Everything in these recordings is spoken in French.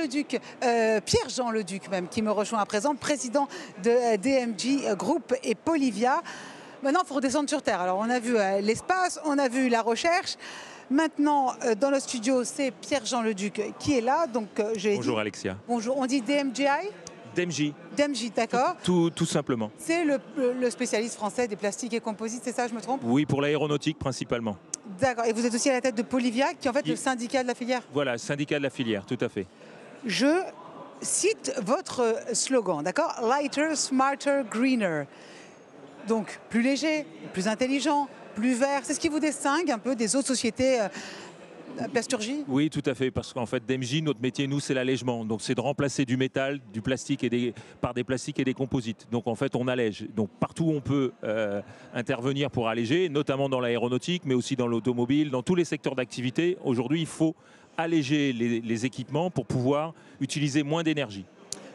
Leduc, Pierre-Jean Leduc même, qui me rejoint à présent, président de DMG Group et Polivia. Maintenant, il faut redescendre sur Terre. Alors, on a vu l'espace, on a vu la recherche. Maintenant, dans le studio, c'est Pierre-Jean Leduc qui est là. Donc, bonjour Alexia. Bonjour, on dit DMGI? DMG. DMG, d'accord. Tout simplement. C'est le spécialiste français des plastiques et composites, c'est ça, je me trompe? Oui, pour l'aéronautique principalement. D'accord. Et vous êtes aussi à la tête de Polivia, qui est en fait le syndicat de la filière? Voilà, syndicat de la filière, tout à fait. Je cite votre slogan, d'accord? Lighter, smarter, greener. Donc, plus léger, plus intelligent, plus vert. C'est ce qui vous distingue un peu des autres sociétés plasturgie? Oui, tout à fait, parce qu'en fait, DMG, notre métier, nous, c'est l'allègement. Donc, c'est de remplacer du métal, du plastique par des plastiques et des composites. Donc, en fait, on allège. Donc, partout où on peut intervenir pour alléger, notamment dans l'aéronautique, mais aussi dans l'automobile, dans tous les secteurs d'activité. Aujourd'hui, il faut alléger les équipements pour pouvoir utiliser moins d'énergie.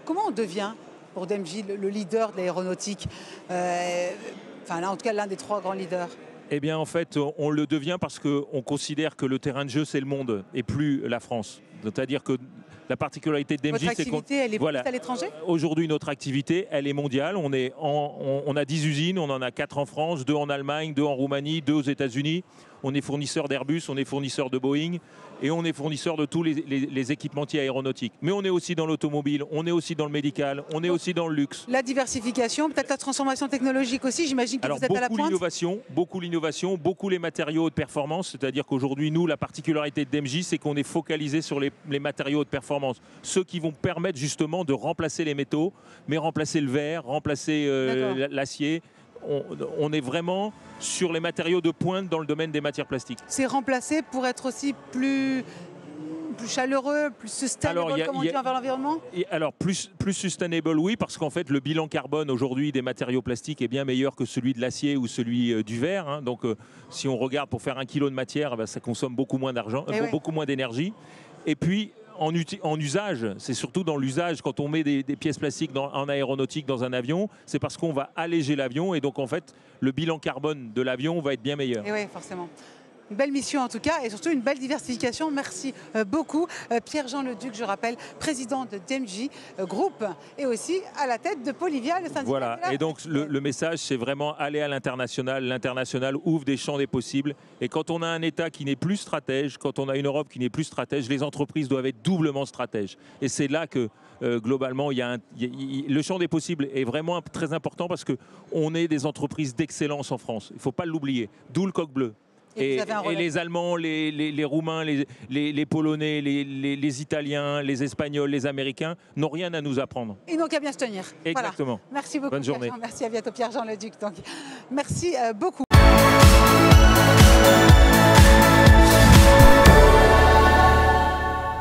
Comment on devient, pour DMG, le leader de l'aéronautique? Enfin, là, en tout cas, l'un des 3 grands leaders. Eh bien, en fait, on le devient parce qu'on considère que le terrain de jeu, c'est le monde et plus la France. C'est-à-dire que la particularité de DMG, c'est qu'on... Votre activité, elle est plus à l'étranger? Aujourd'hui, notre activité, elle est mondiale. On a 10 usines, on en a 4 en France, 2 en Allemagne, 2 en Roumanie, 2 aux États-Unis. On est fournisseur d'Airbus, on est fournisseur de Boeing et on est fournisseur de tous les équipementiers aéronautiques. Mais on est aussi dans l'automobile, on est aussi dans le médical, on est aussi dans le luxe. La diversification, peut-être la transformation technologique aussi, j'imagine que vous êtes à la pointe. Beaucoup l'innovation, beaucoup les matériaux de performance. C'est-à-dire qu'aujourd'hui, nous, la particularité de DMG, c'est qu'on est focalisé sur les matériaux de performance. Ceux qui vont permettre justement de remplacer les métaux, mais remplacer le verre, remplacer l'acier. On est vraiment sur les matériaux de pointe dans le domaine des matières plastiques. C'est remplacé pour être aussi plus chaleureux, plus sustainable, comme on dit, envers l'environnement? Alors, plus sustainable, oui, parce qu'en fait, le bilan carbone aujourd'hui des matériaux plastiques est bien meilleur que celui de l'acier ou celui du verre. Hein. Donc, si on regarde pour faire 1 kilo de matière, ça consomme beaucoup moins d'argent, beaucoup moins d'énergie. Et puis, en usage, c'est surtout dans l'usage, quand on met des pièces plastiques en aéronautique dans un avion, c'est parce qu'on va alléger l'avion et donc en fait le bilan carbone de l'avion va être bien meilleur. Et oui, forcément. Une belle mission en tout cas et surtout une belle diversification. Merci beaucoup. Pierre-Jean Leduc, je rappelle, président de DMG Group et aussi à la tête de Polivia, le syndicat. Voilà, et donc le message, c'est vraiment aller à l'international. L'international ouvre des champs des possibles. Et quand on a un État qui n'est plus stratège, quand on a une Europe qui n'est plus stratège, les entreprises doivent être doublement stratèges. Et c'est là que globalement, le champ des possibles est vraiment très important parce qu'on est des entreprises d'excellence en France. Il ne faut pas l'oublier. D'où le coq bleu. Et les Allemands, les Roumains, les Polonais, les Italiens, les Espagnols, les Américains n'ont rien à nous apprendre. Ils n'ont qu'à bien se tenir. Exactement. Voilà. Merci beaucoup. Bonne journée. Merci, à bientôt Pierre-Jean Leduc. Donc, merci beaucoup.